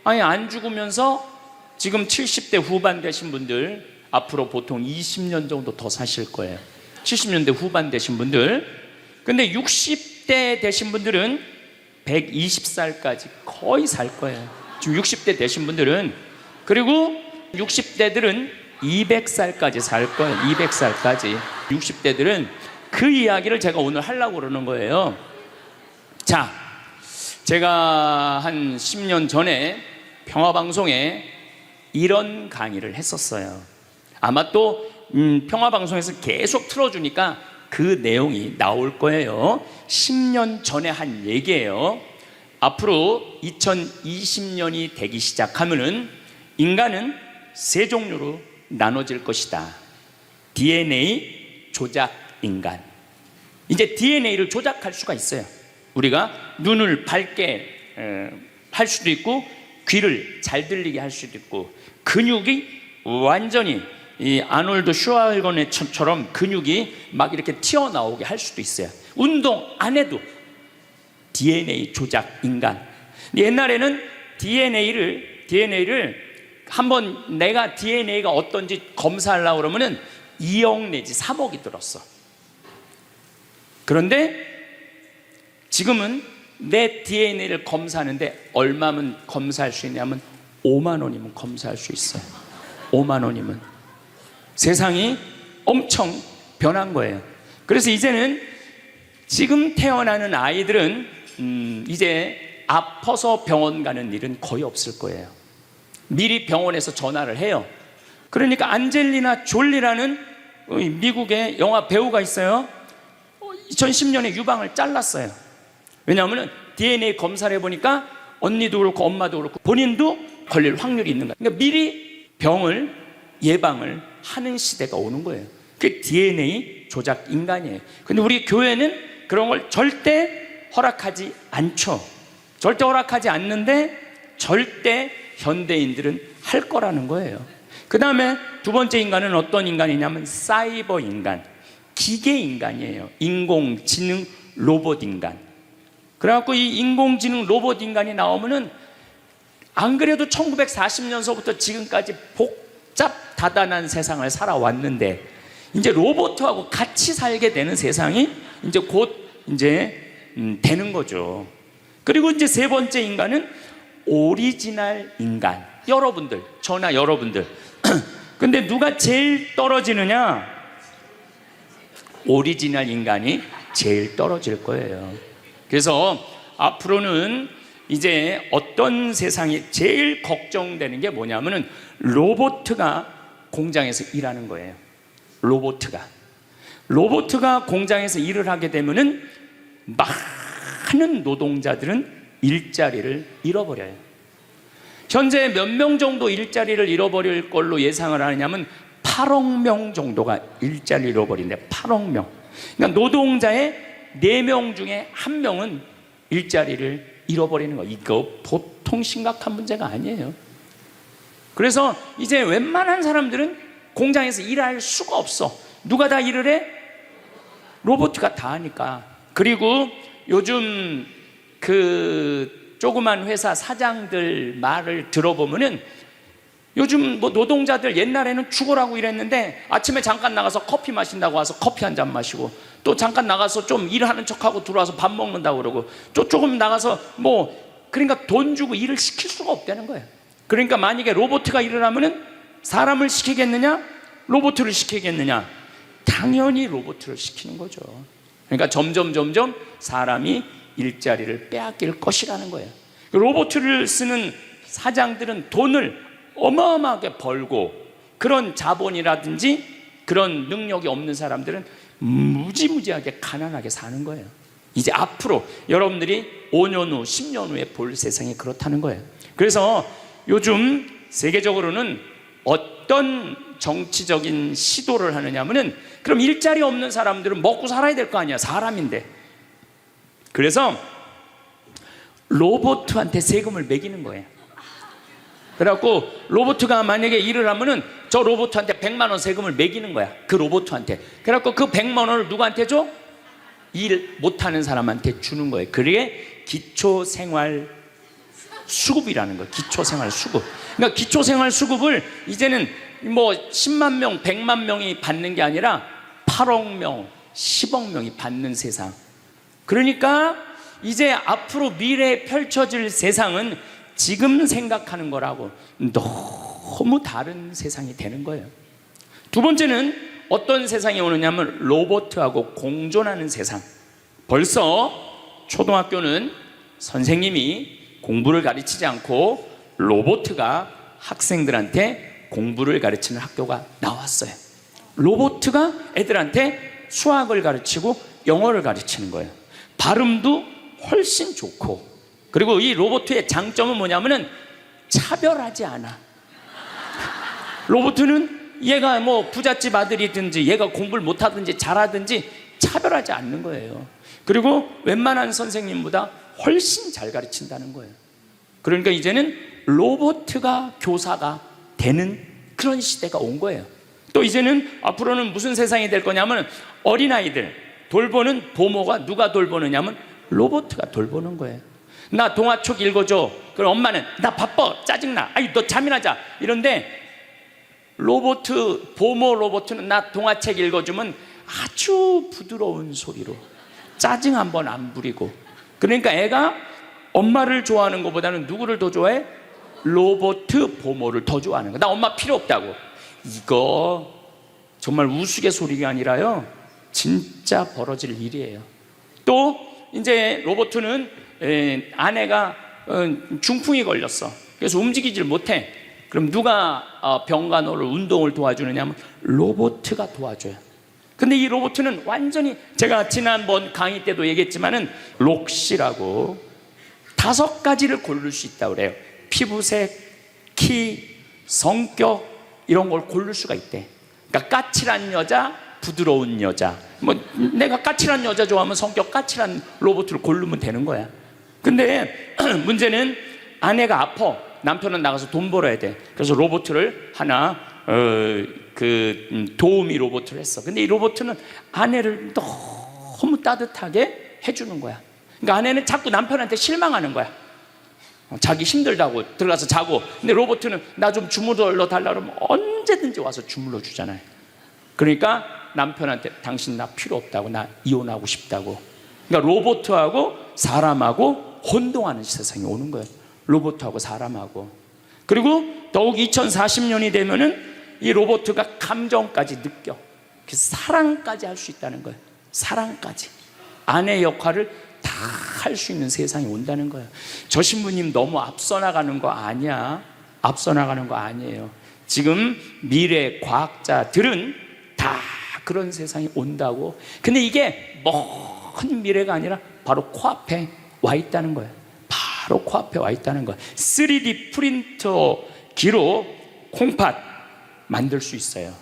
아니 안 죽으면서 지금 70대 후반 되신 분들 앞으로 보통 20년 정도 더 사실 거예요. 70년대 후반 되신 분들. 근데 60대 되신 분들은 120살까지 거의 살 거예요. 지금 60대 되신 분들은. 그리고 60대들은 200살까지 살 거예요. 200살까지. 60대들은 그 이야기를 제가 오늘 하려고 그러는 거예요. 자, 제가 한 10년 전에 평화방송에 이런 강의를 했었어요. 아마 또 평화방송에서 계속 틀어주니까 그 내용이 나올 거예요. 10년 전에 한 얘기예요. 앞으로 2020년이 되기 시작하면은 인간은 세 종류로 나눠질 것이다. DNA 조작 인간. 이제 DNA를 조작할 수가 있어요. 우리가 눈을 밝게 할 수도 있고, 귀를 잘 들리게 할 수도 있고, 근육이 완전히 이 아놀드 슈왈거네처럼 근육이 막 이렇게 튀어나오게 할 수도 있어요. 운동 안 해도 DNA 조작 인간. 옛날에는 DNA를 한번 내가 DNA가 어떤지 검사하려고 그러면은 2억 내지 3억이 들었어. 그런데 지금은 내 DNA를 검사하는데 얼마면 검사할 수 있냐면 5만 원이면 검사할 수 있어요. 5만 원이면. 세상이 엄청 변한 거예요. 그래서 이제는 지금 태어나는 아이들은 이제 아파서 병원 가는 일은 거의 없을 거예요. 미리 병원에서 전화를 해요. 그러니까 안젤리나 졸리라는 미국의 영화 배우가 있어요. 2010년에 유방을 잘랐어요. 왜냐하면 DNA 검사를 해보니까 언니도 그렇고 엄마도 그렇고 본인도 걸릴 확률이 있는 거예요. 그러니까 미리 병을 예방을 하는 시대가 오는 거예요. 그게 DNA 조작 인간이에요. 근데 우리 교회는 그런 걸 절대 허락하지 않죠. 절대 허락하지 않는데 절대 현대인들은 할 거라는 거예요. 그 다음에 두 번째 인간은 어떤 인간이냐면 사이버 인간, 기계 인간이에요. 인공지능 로봇 인간. 그래갖고 이 인공지능 로봇 인간이 나오면은 안 그래도 1940년서부터 지금까지 복잡 다단한 세상을 살아왔는데 이제 로봇하고 같이 살게 되는 세상이 이제 곧 되는 거죠. 그리고 이제 세 번째 인간은 오리지널 인간. 여러분들, 저나 여러분들. 근데 누가 제일 떨어지느냐? 오리지널 인간이 제일 떨어질 거예요. 그래서 앞으로는 이제 어떤 세상이 제일 걱정되는 게 뭐냐면은 로봇가 공장에서 일하는 거예요. 로봇가 공장에서 일을 하게 되면은 많은 노동자들은 일자리를 잃어버려요. 현재 몇 명 정도 일자리를 잃어버릴 걸로 예상을 하느냐면 8억 명 정도가 일자리를 잃어버린대. 8억 명. 그러니까 노동자의 4명 중에 1명은 일자리를 잃어버리는 거. 이거 보통 심각한 문제가 아니에요. 그래서 이제 웬만한 사람들은 공장에서 일할 수가 없어. 누가 다 일을 해? 로봇가 다 하니까. 그리고 요즘 그 조그만 회사 사장들 말을 들어보면은 요즘 뭐 노동자들 옛날에는 죽으라고 일했는데 아침에 잠깐 나가서 커피 마신다고 와서 커피 한 잔 마시고, 또 잠깐 나가서 좀 일하는 척하고 들어와서 밥 먹는다고 그러고, 또 조금 나가서 뭐, 그러니까 돈 주고 일을 시킬 수가 없다는 거예요. 그러니까 만약에 로봇가 일을 하면은 사람을 시키겠느냐? 로봇을 시키겠느냐? 당연히 로봇을 시키는 거죠. 그러니까 점점 사람이 일자리를 빼앗길 것이라는 거예요. 로봇을 쓰는 사장들은 돈을 어마어마하게 벌고, 그런 자본이라든지 그런 능력이 없는 사람들은 무지무지하게 가난하게 사는 거예요. 이제 앞으로 여러분들이 5년 후, 10년 후에 볼 세상이 그렇다는 거예요. 그래서 요즘 세계적으로는 어떤 정치적인 시도를 하느냐 하면은, 그럼 일자리 없는 사람들은 먹고 살아야 될 거 아니야, 사람인데. 그래서 로봇한테 세금을 매기는 거예요. 그래갖고 로봇가 만약에 일을 하면은 저 로봇한테 100만 원 세금을 매기는 거야, 그 로봇한테. 그래갖고 그 100만 원을 누구한테 줘? 일 못하는 사람한테 주는 거예요. 그게 기초생활 수급이라는 거예요. 기초생활 수급. 그러니까 기초생활 수급을 이제는 뭐 10만 명, 100만 명이 받는 게 아니라 8억 명, 10억 명이 받는 세상. 그러니까 이제 앞으로 미래에 펼쳐질 세상은 지금 생각하는 거라고 너무 다른 세상이 되는 거예요. 두 번째는 어떤 세상이 오느냐면 로봇하고 공존하는 세상. 벌써 초등학교는 선생님이 공부를 가르치지 않고 로봇가 학생들한테 공부를 가르치는 학교가 나왔어요. 로봇가 애들한테 수학을 가르치고 영어를 가르치는 거예요. 발음도 훨씬 좋고, 그리고 이 로봇의 장점은 뭐냐면은 차별하지 않아. 로봇은 얘가 뭐 부잣집 아들이든지 얘가 공부를 못하든지 잘하든지 차별하지 않는 거예요. 그리고 웬만한 선생님보다 훨씬 잘 가르친다는 거예요. 그러니까 이제는 로봇가 교사가 되는 그런 시대가 온 거예요. 또 이제는 앞으로는 무슨 세상이 될 거냐면, 어린아이들 돌보는 보모가 누가 돌보느냐면 로봇가 돌보는 거예요. 나 동화책 읽어줘. 그럼 엄마는 나 바빠, 짜증나, 아이 너 잠이나 자, 이런데 보모 로봇은 나 동화책 읽어주면 아주 부드러운 소리로 짜증 한번 안 부리고. 그러니까 애가 엄마를 좋아하는 것보다는 누구를 더 좋아해? 로봇 보모를 더 좋아하는 거야. 나 엄마 필요 없다고. 이거 정말 우스갯소리가 아니라요, 진짜 벌어질 일이에요. 또 이제 로봇은 아내가 중풍이 걸렸어. 그래서 움직이질 못해. 그럼 누가 병간호를, 운동을 도와주느냐면 로봇가 도와줘요. 근데 이 로봇은 완전히, 제가 지난번 강의 때도 얘기했지만은 록시라고 5가지를 고를 수 있다고 그래요. 피부색, 키, 성격, 이런 걸 고를 수가 있대. 그러니까 까칠한 여자, 부드러운 여자. 뭐 내가 까칠한 여자 좋아하면 성격 까칠한 로봇을 고르면 되는 거야. 근데 문제는 아내가 아파. 남편은 나가서 돈 벌어야 돼. 그래서 로봇을 하나 도우미 로봇을 했어. 근데 이 로봇은 아내를 너무 따뜻하게 해주는 거야. 그러니까 아내는 자꾸 남편한테 실망하는 거야. 자기 힘들다고 들어가서 자고. 근데 로봇은 나 좀 주물러 달라 그러면 언제든지 와서 주물러 주잖아요. 그러니까 남편한테 당신 나 필요 없다고, 나 이혼하고 싶다고. 그러니까 로봇하고 사람하고 혼동하는 세상이 오는 거예요. 로봇하고 사람하고. 그리고 더욱 2040년이 되면은 이 로봇가 감정까지 느껴. 그래서 사랑까지 할 수 있다는 거예요. 사랑까지. 아내 역할을 다 할 수 있는 세상이 온다는 거예요. 저 신부님 너무 앞서 나가는 거 아니야? 앞서 나가는 거 아니에요. 지금 미래 과학자들은 다 그런 세상이 온다고. 근데 이게 먼 미래가 아니라 바로 코앞에 와 있다는 거예요. 바로 코앞에 와 있다는 거예요. 3D 프린터기로 콩팥 만들 수 있어요.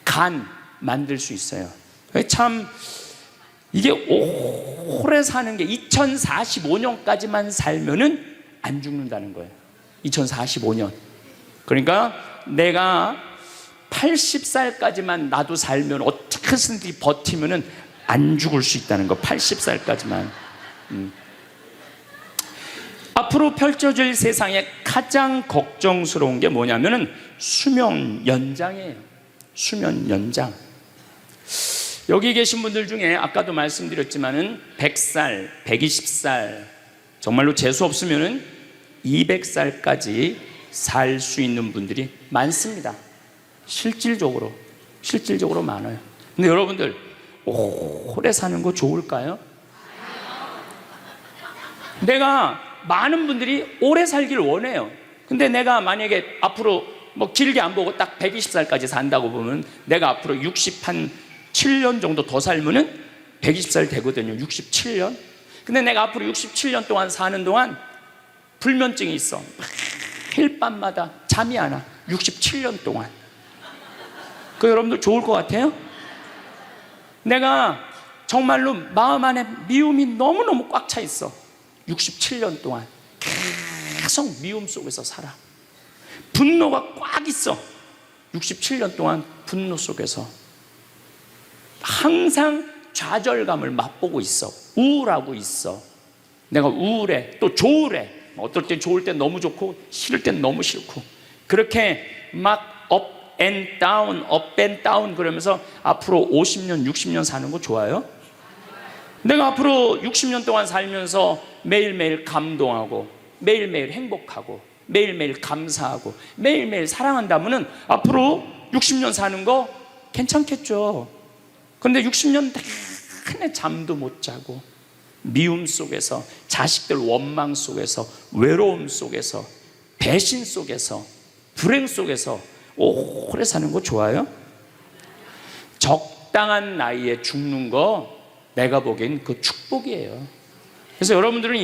간 만들 수 있어요. 참 이게 오래 사는 게 2045년까지만 살면은 안 죽는다는 거예요. 2045년. 그러니까 내가 80살까지만 나도 살면 어떻게든지 버티면은 안 죽을 수 있다는 거. 80살까지만. 앞으로 펼쳐질 세상에 가장 걱정스러운 게 뭐냐면은 수명 연장이에요. 수명 연장. 여기 계신 분들 중에 아까도 말씀드렸지만은 100살, 120살, 정말로 재수 없으면은 200살까지 살 수 있는 분들이 많습니다. 실질적으로 많아요. 근데 여러분들 오래 사는 거 좋을까요? 내가 많은 분들이 오래 살기를 원해요. 근데 내가 만약에 앞으로 뭐 길게 안 보고 딱 120살까지 산다고 보면 내가 앞으로 67년 정도 더 살면은 120살 되거든요. 67년. 근데 내가 앞으로 67년 동안 사는 동안 불면증이 있어. 매일 밤마다 잠이 안 와. 67년 동안. 그 여러분들 좋을 것 같아요? 내가 정말로 마음 안에 미움이 너무너무 꽉 차 있어. 67년 동안 계속 미움 속에서 살아. 분노가 꽉 있어. 67년 동안 분노 속에서 항상 좌절감을 맛보고 있어. 우울하고 있어. 내가 우울해. 또 좋으래. 어떨 땐 좋을 땐 너무 좋고 싫을 땐 너무 싫고 그렇게 막 업 앤 다운, 업 앤 다운 그러면서 앞으로 50년, 60년 사는 거 좋아요? 내가 앞으로 60년 동안 살면서 매일매일 감동하고 매일매일 행복하고 매일매일 감사하고 매일매일 사랑한다면은 앞으로 60년 사는 거 괜찮겠죠. 그런데 60년 내내 잠도 못 자고 미움 속에서 자식들 원망 속에서 외로움 속에서 배신 속에서 불행 속에서 오래 사는 거 좋아요? 적당한 나이에 죽는 거 내가 보기엔 그 축복이에요. 그래서 여러분들은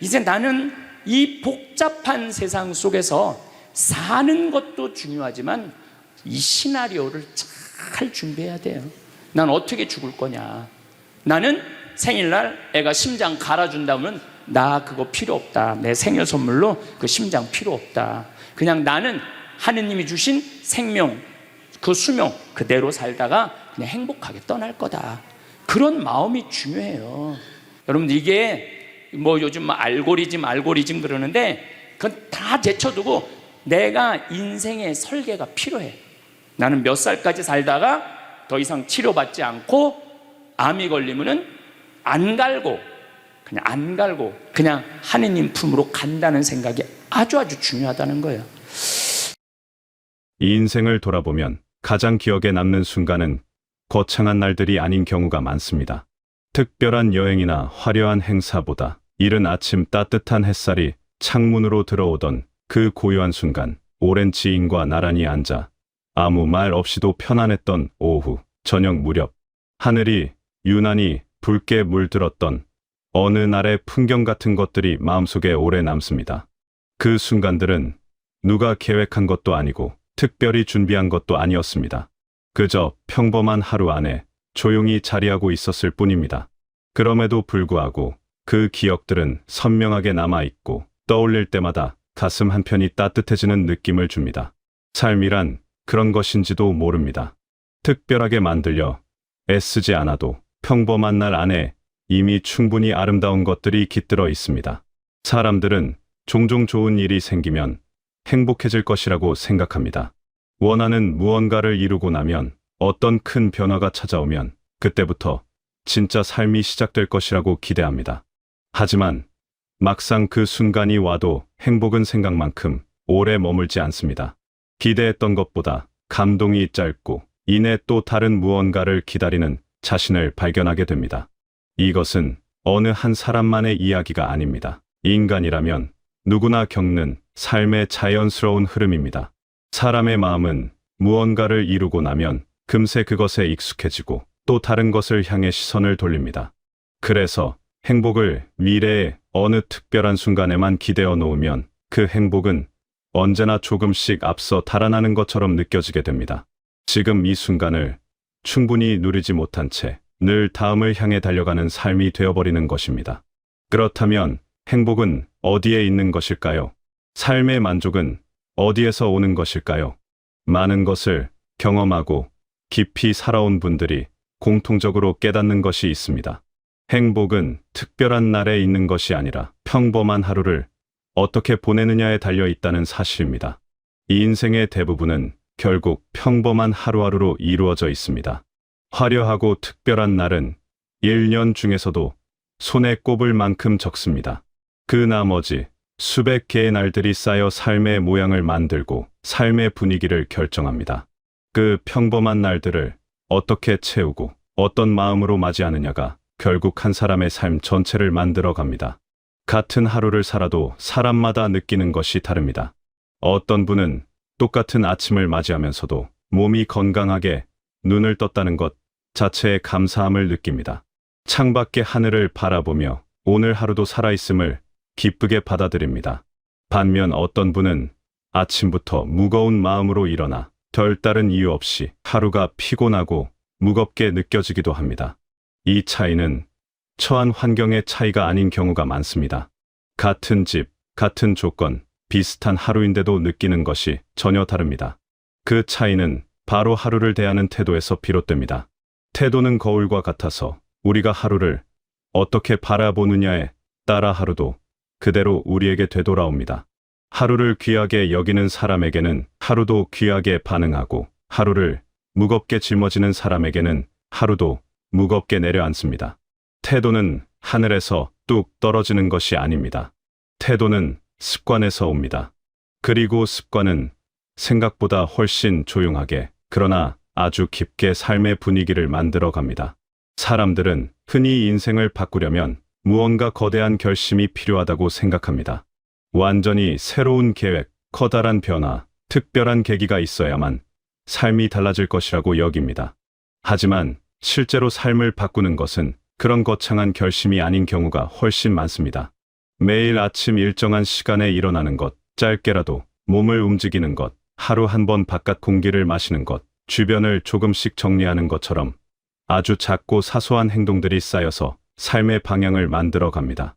이제 나는 이 복잡한 세상 속에서 사는 것도 중요하지만 이 시나리오를 잘 준비해야 돼요. 난 어떻게 죽을 거냐. 나는 생일날 애가 심장 갈아준다면 나 그거 필요 없다. 내 생일 선물로 그 심장 필요 없다. 그냥 나는 하느님이 주신 생명, 그 수명 그대로 살다가 그냥 행복하게 떠날 거다. 그런 마음이 중요해요. 여러분들 이게 뭐 요즘 알고리즘 그러는데 그건 다 제쳐두고 내가 인생의 설계가 필요해. 나는 몇 살까지 살다가 더 이상 치료받지 않고 암이 걸리면은 안 갈고 그냥 하느님 품으로 간다는 생각이 아주 중요하다는 거예요. 이 인생을 돌아보면 가장 기억에 남는 순간은 거창한 날들이 아닌 경우가 많습니다. 특별한 여행이나 화려한 행사보다 이른 아침 따뜻한 햇살이 창문으로 들어오던 그 고요한 순간, 오랜 지인과 나란히 앉아 아무 말 없이도 편안했던 오후, 저녁 무렵, 하늘이 유난히 붉게 물들었던 어느 날의 풍경 같은 것들이 마음속에 오래 남습니다. 그 순간들은 누가 계획한 것도 아니고 특별히 준비한 것도 아니었습니다. 그저 평범한 하루 안에 조용히 자리하고 있었을 뿐입니다. 그럼에도 불구하고 그 기억들은 선명하게 남아있고 떠올릴 때마다 가슴 한편이 따뜻해지는 느낌을 줍니다. 삶이란 그런 것인지도 모릅니다. 특별하게 만들려 애쓰지 않아도 평범한 날 안에 이미 충분히 아름다운 것들이 깃들어 있습니다. 사람들은 종종 좋은 일이 생기면 행복해질 것이라고 생각합니다. 원하는 무언가를 이루고 나면, 어떤 큰 변화가 찾아오면 그때부터 진짜 삶이 시작될 것이라고 기대합니다. 하지만 막상 그 순간이 와도 행복은 생각만큼 오래 머물지 않습니다. 기대했던 것보다 감동이 짧고 이내 또 다른 무언가를 기다리는 자신을 발견하게 됩니다. 이것은 어느 한 사람만의 이야기가 아닙니다. 인간이라면 누구나 겪는 삶의 자연스러운 흐름입니다. 사람의 마음은 무언가를 이루고 나면 금세 그것에 익숙해지고 또 다른 것을 향해 시선을 돌립니다. 그래서 행복을 미래의 어느 특별한 순간에만 기대어 놓으면 그 행복은 언제나 조금씩 앞서 달아나는 것처럼 느껴지게 됩니다. 지금 이 순간을 충분히 누리지 못한 채 늘 다음을 향해 달려가는 삶이 되어버리는 것입니다. 그렇다면 행복은 어디에 있는 것일까요? 삶의 만족은 어디에서 오는 것일까요? 많은 것을 경험하고 깊이 살아온 분들이 공통적으로 깨닫는 것이 있습니다. 행복은 특별한 날에 있는 것이 아니라 평범한 하루를 어떻게 보내느냐에 달려 있다는 사실입니다. 이 인생의 대부분은 결국 평범한 하루하루로 이루어져 있습니다. 화려하고 특별한 날은 1년 중에서도 손에 꼽을 만큼 적습니다. 그 나머지 수백 개의 날들이 쌓여 삶의 모양을 만들고 삶의 분위기를 결정합니다. 그 평범한 날들을 어떻게 채우고 어떤 마음으로 맞이하느냐가 결국 한 사람의 삶 전체를 만들어 갑니다. 같은 하루를 살아도 사람마다 느끼는 것이 다릅니다. 어떤 분은 똑같은 아침을 맞이하면서도 몸이 건강하게 눈을 떴다는 것 자체에 감사함을 느낍니다. 창밖의 하늘을 바라보며 오늘 하루도 살아있음을 기쁘게 받아들입니다. 반면 어떤 분은 아침부터 무거운 마음으로 일어나 별다른 이유 없이 하루가 피곤하고 무겁게 느껴지기도 합니다. 이 차이는 처한 환경의 차이가 아닌 경우가 많습니다. 같은 집, 같은 조건, 비슷한 하루인데도 느끼는 것이 전혀 다릅니다. 그 차이는 바로 하루를 대하는 태도에서 비롯됩니다. 태도는 거울과 같아서 우리가 하루를 어떻게 바라보느냐에 따라 하루도 그대로 우리에게 되돌아옵니다. 하루를 귀하게 여기는 사람에게는 하루도 귀하게 반응하고 하루를 무겁게 짊어지는 사람에게는 하루도 무겁게 내려앉습니다. 태도는 하늘에서 뚝 떨어지는 것이 아닙니다. 태도는 습관에서 옵니다. 그리고 습관은 생각보다 훨씬 조용하게 그러나 아주 깊게 삶의 분위기를 만들어 갑니다. 사람들은 흔히 인생을 바꾸려면 무언가 거대한 결심이 필요하다고 생각합니다. 완전히 새로운 계획, 커다란 변화, 특별한 계기가 있어야만 삶이 달라질 것이라고 여깁니다. 하지만 실제로 삶을 바꾸는 것은 그런 거창한 결심이 아닌 경우가 훨씬 많습니다. 매일 아침 일정한 시간에 일어나는 것, 짧게라도 몸을 움직이는 것, 하루 한 번 바깥 공기를 마시는 것, 주변을 조금씩 정리하는 것처럼 아주 작고 사소한 행동들이 쌓여서 삶의 방향을 만들어 갑니다.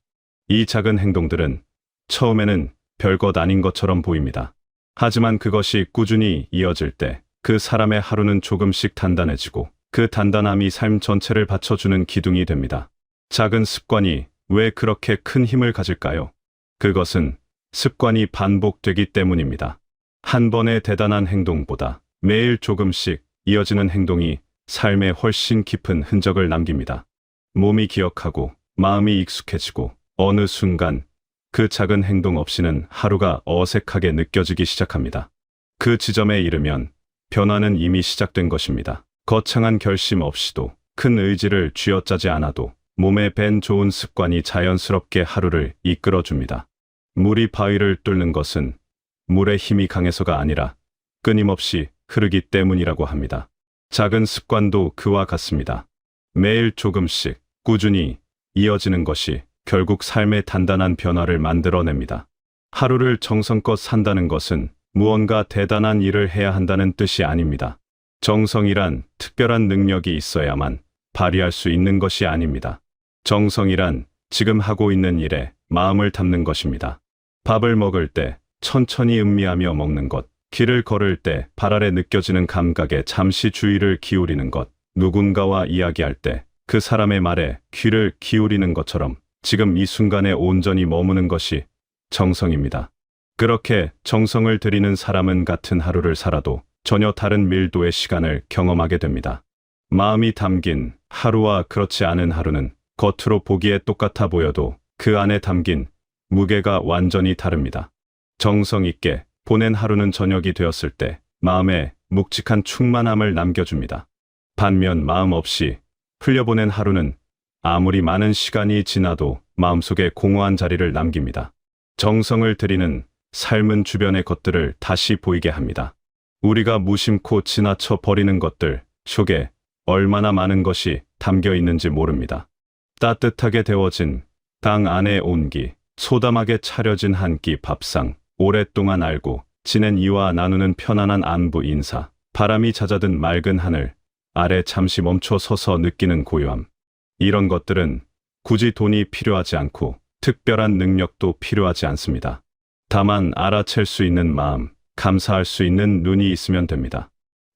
이 작은 행동들은 처음에는 별것 아닌 것처럼 보입니다. 하지만 그것이 꾸준히 이어질 때 그 사람의 하루는 조금씩 단단해지고 그 단단함이 삶 전체를 받쳐주는 기둥이 됩니다. 작은 습관이 왜 그렇게 큰 힘을 가질까요? 그것은 습관이 반복되기 때문입니다. 한 번의 대단한 행동보다 매일 조금씩 이어지는 행동이 삶에 훨씬 깊은 흔적을 남깁니다. 몸이 기억하고 마음이 익숙해지고 어느 순간 그 작은 행동 없이는 하루가 어색하게 느껴지기 시작합니다. 그 지점에 이르면 변화는 이미 시작된 것입니다. 거창한 결심 없이도 큰 의지를 쥐어짜지 않아도 몸에 밴 좋은 습관이 자연스럽게 하루를 이끌어줍니다. 물이 바위를 뚫는 것은 물의 힘이 강해서가 아니라 끊임없이 흐르기 때문이라고 합니다. 작은 습관도 그와 같습니다. 매일 조금씩 꾸준히 이어지는 것이 결국 삶의 단단한 변화를 만들어냅니다. 하루를 정성껏 산다는 것은 무언가 대단한 일을 해야 한다는 뜻이 아닙니다. 정성이란 특별한 능력이 있어야만 발휘할 수 있는 것이 아닙니다. 정성이란 지금 하고 있는 일에 마음을 담는 것입니다. 밥을 먹을 때 천천히 음미하며 먹는 것, 길을 걸을 때 발 아래 느껴지는 감각에 잠시 주의를 기울이는 것, 누군가와 이야기할 때 그 사람의 말에 귀를 기울이는 것처럼 지금 이 순간에 온전히 머무는 것이 정성입니다. 그렇게 정성을 들이는 사람은 같은 하루를 살아도 전혀 다른 밀도의 시간을 경험하게 됩니다. 마음이 담긴 하루와 그렇지 않은 하루는 겉으로 보기에 똑같아 보여도 그 안에 담긴 무게가 완전히 다릅니다. 정성 있게 보낸 하루는 저녁이 되었을 때 마음에 묵직한 충만함을 남겨줍니다. 반면 마음 없이 흘려보낸 하루는 아무리 많은 시간이 지나도 마음속에 공허한 자리를 남깁니다. 정성을 들이는 삶은 주변의 것들을 다시 보이게 합니다. 우리가 무심코 지나쳐 버리는 것들 속에 얼마나 많은 것이 담겨 있는지 모릅니다. 따뜻하게 데워진 당 안의 온기, 소담하게 차려진 한 끼 밥상, 오랫동안 알고 지낸 이와 나누는 편안한 안부 인사, 바람이 잦아든 맑은 하늘 아래 잠시 멈춰 서서 느끼는 고요함. 이런 것들은 굳이 돈이 필요하지 않고 특별한 능력도 필요하지 않습니다. 다만 알아챌 수 있는 마음, 감사할 수 있는 눈이 있으면 됩니다.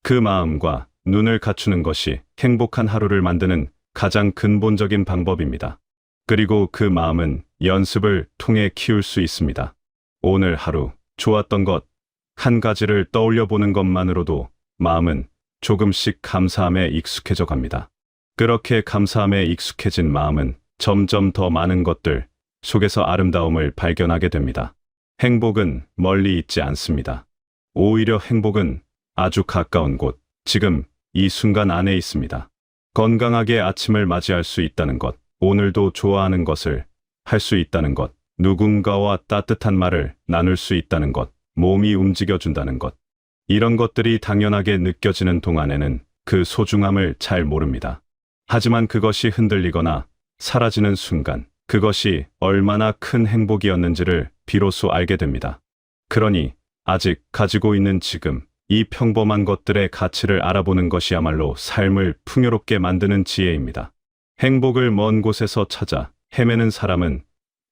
그 마음과 눈을 갖추는 것이 행복한 하루를 만드는 가장 근본적인 방법입니다. 그리고 그 마음은 연습을 통해 키울 수 있습니다. 오늘 하루 좋았던 것 한 가지를 떠올려 보는 것만으로도 마음은 조금씩 감사함에 익숙해져 갑니다. 그렇게 감사함에 익숙해진 마음은 점점 더 많은 것들 속에서 아름다움을 발견하게 됩니다. 행복은 멀리 있지 않습니다. 오히려 행복은 아주 가까운 곳, 지금 이 순간 안에 있습니다. 건강하게 아침을 맞이할 수 있다는 것, 오늘도 좋아하는 것을 할 수 있다는 것, 누군가와 따뜻한 말을 나눌 수 있다는 것, 몸이 움직여준다는 것. 이런 것들이 당연하게 느껴지는 동안에는 그 소중함을 잘 모릅니다. 하지만 그것이 흔들리거나 사라지는 순간, 그것이 얼마나 큰 행복이었는지를 비로소 알게 됩니다. 그러니 아직 가지고 있는 지금, 이 평범한 것들의 가치를 알아보는 것이야말로 삶을 풍요롭게 만드는 지혜입니다. 행복을 먼 곳에서 찾아 헤매는 사람은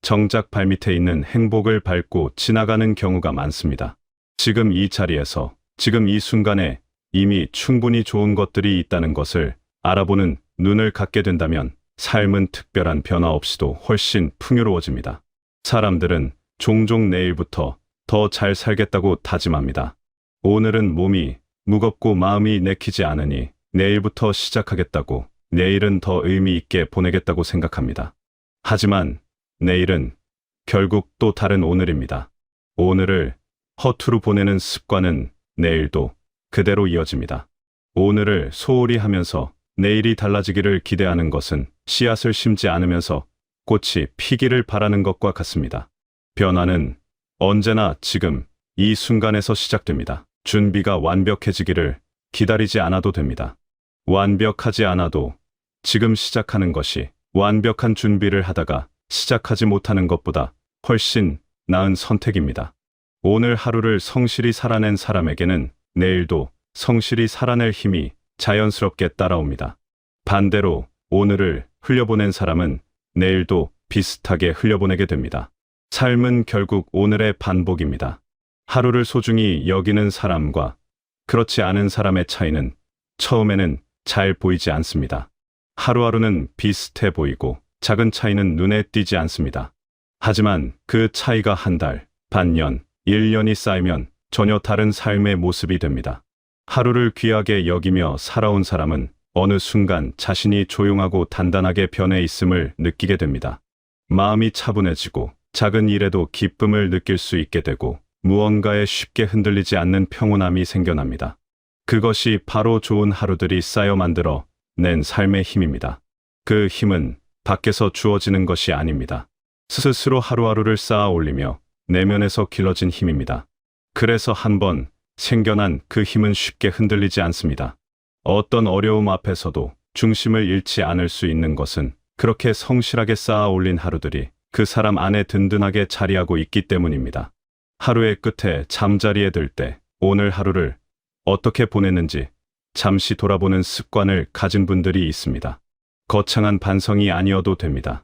정작 발밑에 있는 행복을 밟고 지나가는 경우가 많습니다. 지금 이 자리에서, 지금 이 순간에 이미 충분히 좋은 것들이 있다는 것을 알아보는 눈을 갖게 된다면 삶은 특별한 변화 없이도 훨씬 풍요로워집니다. 사람들은 종종 내일부터 더 잘 살겠다고 다짐합니다. 오늘은 몸이 무겁고 마음이 내키지 않으니 내일부터 시작하겠다고, 내일은 더 의미 있게 보내겠다고 생각합니다. 하지만 내일은 결국 또 다른 오늘입니다. 오늘을 허투루 보내는 습관은 내일도 그대로 이어집니다. 오늘을 소홀히 하면서 내일이 달라지기를 기대하는 것은 씨앗을 심지 않으면서 꽃이 피기를 바라는 것과 같습니다. 변화는 언제나 지금 이 순간에서 시작됩니다. 준비가 완벽해지기를 기다리지 않아도 됩니다. 완벽하지 않아도 지금 시작하는 것이 완벽한 준비를 하다가 시작하지 못하는 것보다 훨씬 나은 선택입니다. 오늘 하루를 성실히 살아낸 사람에게는 내일도 성실히 살아낼 힘이 자연스럽게 따라옵니다. 반대로 오늘을 흘려보낸 사람은 내일도 비슷하게 흘려보내게 됩니다. 삶은 결국 오늘의 반복입니다. 하루를 소중히 여기는 사람과 그렇지 않은 사람의 차이는 처음에는 잘 보이지 않습니다. 하루하루는 비슷해 보이고 작은 차이는 눈에 띄지 않습니다. 하지만 그 차이가 한 달, 반년, 1년이 쌓이면 전혀 다른 삶의 모습이 됩니다. 하루를 귀하게 여기며 살아온 사람은 어느 순간 자신이 조용하고 단단하게 변해 있음을 느끼게 됩니다. 마음이 차분해지고 작은 일에도 기쁨을 느낄 수 있게 되고 무언가에 쉽게 흔들리지 않는 평온함이 생겨납니다. 그것이 바로 좋은 하루들이 쌓여 만들어 낸 삶의 힘입니다. 그 힘은 밖에서 주어지는 것이 아닙니다. 스스로 하루하루를 쌓아 올리며 내면에서 길러진 힘입니다. 그래서 한번 생겨난 그 힘은 쉽게 흔들리지 않습니다. 어떤 어려움 앞에서도 중심을 잃지 않을 수 있는 것은 그렇게 성실하게 쌓아 올린 하루들이 그 사람 안에 든든하게 자리하고 있기 때문입니다. 하루의 끝에 잠자리에 들 때 오늘 하루를 어떻게 보냈는지 잠시 돌아보는 습관을 가진 분들이 있습니다. 거창한 반성이 아니어도 됩니다.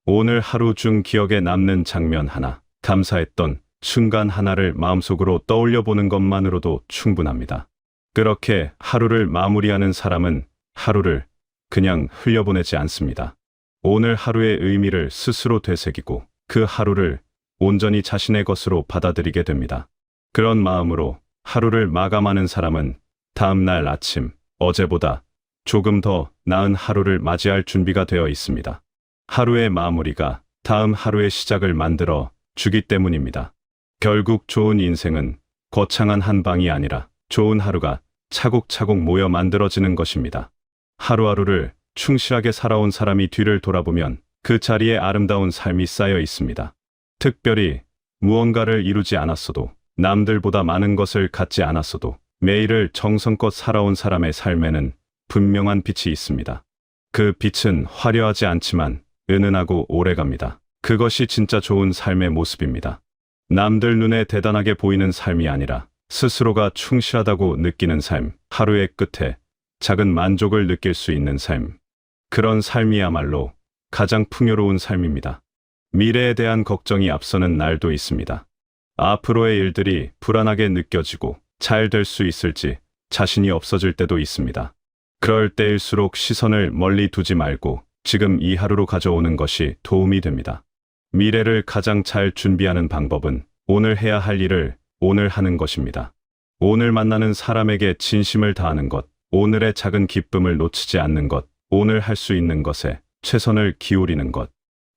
오늘 하루 중 기억에 남는 장면 하나, 감사했던 순간 하나를 마음속으로 떠올려 보는 것만으로도 충분합니다. 그렇게 하루를 마무리하는 사람은 하루를 그냥 흘려보내지 않습니다. 오늘 하루의 의미를 스스로 되새기고 그 하루를 온전히 자신의 것으로 받아들이게 됩니다. 그런 마음으로 하루를 마감하는 사람은 다음 날 아침, 어제보다 조금 더 나은 하루를 맞이할 준비가 되어 있습니다. 하루의 마무리가 다음 하루의 시작을 만들어 주기 때문입니다. 결국 좋은 인생은 거창한 한 방이 아니라 좋은 하루가 차곡차곡 모여 만들어지는 것입니다. 하루하루를 충실하게 살아온 사람이 뒤를 돌아보면 그 자리에 아름다운 삶이 쌓여 있습니다. 특별히 무언가를 이루지 않았어도, 남들보다 많은 것을 갖지 않았어도 매일을 정성껏 살아온 사람의 삶에는 분명한 빛이 있습니다. 그 빛은 화려하지 않지만 은은하고 오래갑니다. 그것이 진짜 좋은 삶의 모습입니다. 남들 눈에 대단하게 보이는 삶이 아니라 스스로가 충실하다고 느끼는 삶, 하루의 끝에 작은 만족을 느낄 수 있는 삶. 그런 삶이야말로 가장 풍요로운 삶입니다. 미래에 대한 걱정이 앞서는 날도 있습니다. 앞으로의 일들이 불안하게 느껴지고 잘 될 수 있을지 자신이 없어질 때도 있습니다. 그럴 때일수록 시선을 멀리 두지 말고 지금 이 하루로 가져오는 것이 도움이 됩니다. 미래를 가장 잘 준비하는 방법은 오늘 해야 할 일을 오늘 하는 것입니다. 오늘 만나는 사람에게 진심을 다하는 것, 오늘의 작은 기쁨을 놓치지 않는 것, 오늘 할 수 있는 것에 최선을 기울이는 것.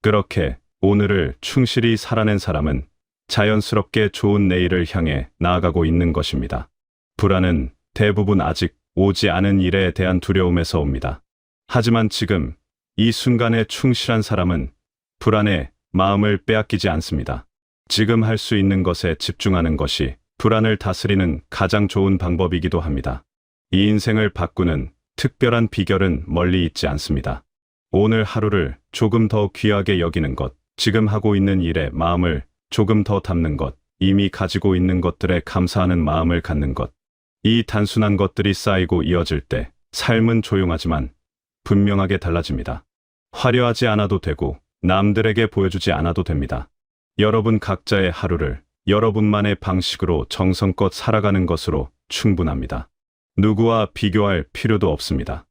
그렇게 오늘을 충실히 살아낸 사람은 자연스럽게 좋은 내일을 향해 나아가고 있는 것입니다. 불안은 대부분 아직 오지 않은 일에 대한 두려움에서 옵니다. 하지만 지금 이 순간에 충실한 사람은 불안에 마음을 빼앗기지 않습니다. 지금 할 수 있는 것에 집중하는 것이 불안을 다스리는 가장 좋은 방법이기도 합니다. 이 인생을 바꾸는 특별한 비결은 멀리 있지 않습니다. 오늘 하루를 조금 더 귀하게 여기는 것, 지금 하고 있는 일에 마음을 조금 더 담는 것, 이미 가지고 있는 것들에 감사하는 마음을 갖는 것. 이 단순한 것들이 쌓이고 이어질 때 삶은 조용하지만 분명하게 달라집니다. 화려하지 않아도 되고 남들에게 보여주지 않아도 됩니다. 여러분 각자의 하루를 여러분만의 방식으로 정성껏 살아가는 것으로 충분합니다. 누구와 비교할 필요도 없습니다.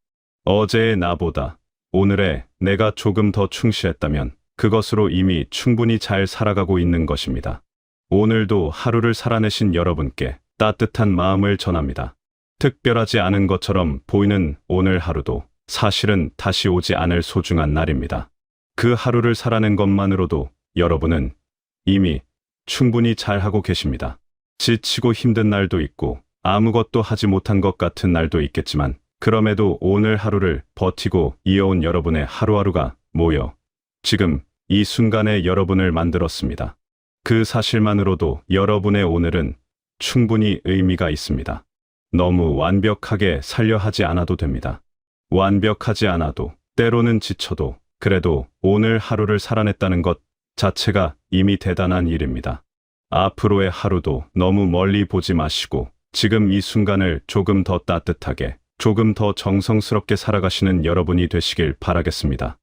어제의 나보다 오늘의 내가 조금 더 충실했다면 그것으로 이미 충분히 잘 살아가고 있는 것입니다. 오늘도 하루를 살아내신 여러분께 따뜻한 마음을 전합니다. 특별하지 않은 것처럼 보이는 오늘 하루도 사실은 다시 오지 않을 소중한 날입니다. 그 하루를 살아낸 것만으로도 여러분은 이미 충분히 잘하고 계십니다. 지치고 힘든 날도 있고 아무것도 하지 못한 것 같은 날도 있겠지만 그럼에도 오늘 하루를 버티고 이어온 여러분의 하루하루가 모여 지금 이 순간에 여러분을 만들었습니다. 그 사실만으로도 여러분의 오늘은 충분히 의미가 있습니다. 너무 완벽하게 살려 하지 않아도 됩니다. 완벽하지 않아도, 때로는 지쳐도, 그래도 오늘 하루를 살아냈다는 것 자체가 이미 대단한 일입니다. 앞으로의 하루도 너무 멀리 보지 마시고 지금 이 순간을 조금 더 따뜻하게, 조금 더 정성스럽게 살아가시는 여러분이 되시길 바라겠습니다.